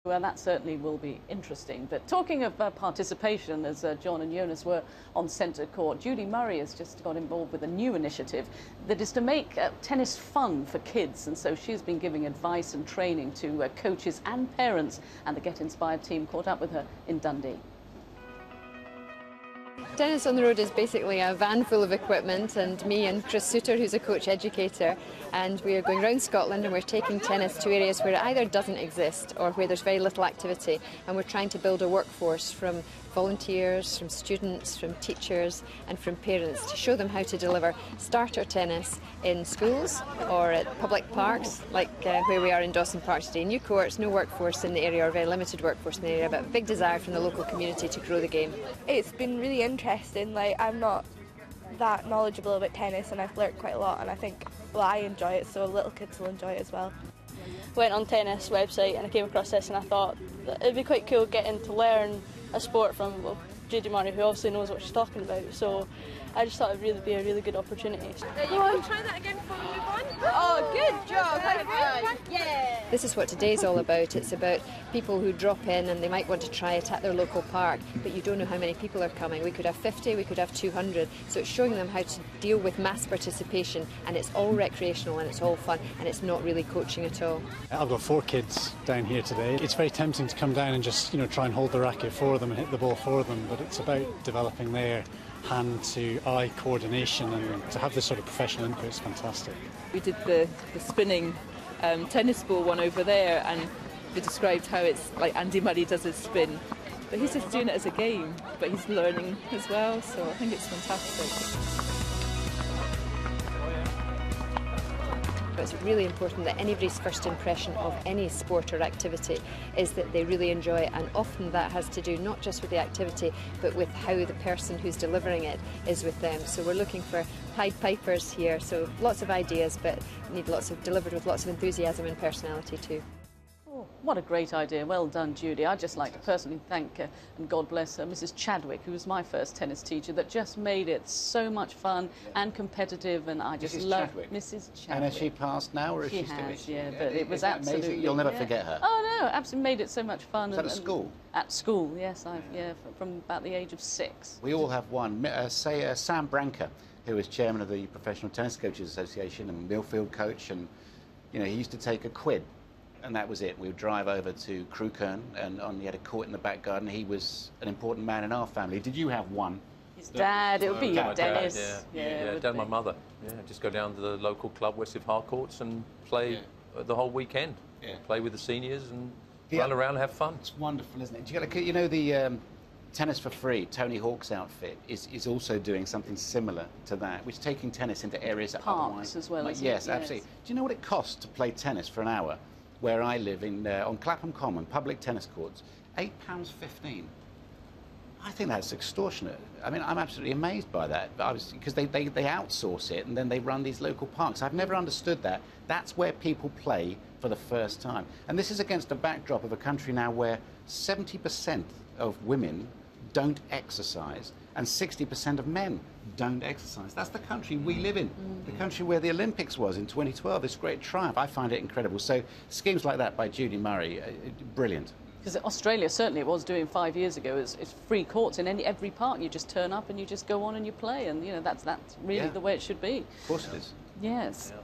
Well, that certainly will be interesting. But talking of participation, as John and Jonas were on centre court, Judy Murray has just got involved with a new initiative that is to make tennis fun for kids. And so she's been giving advice and training to coaches and parents. And the Get Inspired team caught up with her in Dundee. Tennis on the Road is basically a van full of equipment, and me and Chris Suter, who's a coach educator, and we are going around Scotland and we're taking tennis to areas where it either doesn't exist or where there's very little activity, and we're trying to build a workforce from volunteers, from students, from teachers and from parents to show them how to deliver starter tennis in schools or at public parks like where we are in Dawson Park today. New courts, no workforce in the area or very limited workforce in the area, but a big desire from the local community to grow the game. It's been really interesting. I'm not that knowledgeable about tennis and I've learnt quite a lot, and I think I enjoy it, so little kids will enjoy it as well. Went on tennis website and I came across this and I thought that it'd be quite cool getting to learn a sport from Judy Murray, who obviously knows what she's talking about, so I just thought it'd really be a really good opportunity. You want to try that again before we move on? Oh, good job! Yeah! This is what today's all about. It's about people who drop in and they might want to try it at their local park, but you don't know how many people are coming. We could have 50, we could have 200, so it's showing them how to deal with mass participation, and it's all recreational and it's all fun and it's not really coaching at all. I've got 4 kids down here today. It's very tempting to come down and just try and hold the racket for them and hit the ball for them, but it's about developing their hand to eye coordination, and to have this sort of professional input is fantastic. We did the spinning tennis ball one over there, and we described how it's like Andy Murray does his spin, but he's just doing it as a game, but he's learning as well, so I think it's fantastic. It's really important that anybody's first impression of any sport or activity is that they really enjoy it, and often that has to do not just with the activity but with how the person who's delivering it is with them. So we're looking for Pied Pipers here, so lots of ideas but need delivered with lots of enthusiasm and personality too. What a great idea. Well done, Judy. I'd just like to personally thank, and God bless her, Mrs. Chadwick, who was my first tennis teacher, that just made it so much fun and competitive, and I just love Mrs. Chadwick. And has she passed now, or is she still? Yeah, but it was absolutely amazing. You'll never forget her. Oh no, absolutely made it so much fun. Was that at school? At school, yes. From about the age of 6. We all have one. Sam Branca, who is chairman of the Professional Tennis Coaches Association and Millfield coach, and he used to take a quid. And that was it. We would drive over to Crewkern, and he had a court in the back garden. He was an important man in our family. Did you have one? His dad, it would be your Dennis. Yeah, dad and my mother. Yeah, just go down to the local club, Westfield Harcourts, and play the whole weekend. Yeah. Play with the seniors and run around and have fun. It's wonderful, isn't it? The Tennis for Free, Tony Hawk's outfit, is also doing something similar to that, which is taking tennis into areas that parks as well. Yes, absolutely. Do you know what it costs to play tennis for an hour? Where I live on Clapham Common, public tennis courts, £8.15. I think that's extortionate. I mean, I'm absolutely amazed by that. Because they outsource it and then they run these local parks. I've never understood that. That's where people play for the first time. And this is against a backdrop of a country now where 70% of women don't exercise and 60% of men don't exercise. That's the country we live in, the country where the Olympics was in 2012, this great triumph. I find it incredible. So schemes like that by Judy Murray, brilliant. Because Australia certainly it was doing 5 years ago. It's free courts in every park. You just turn up and you just go on and you play, and that's really the way it should be. Of course it is. Yes. So.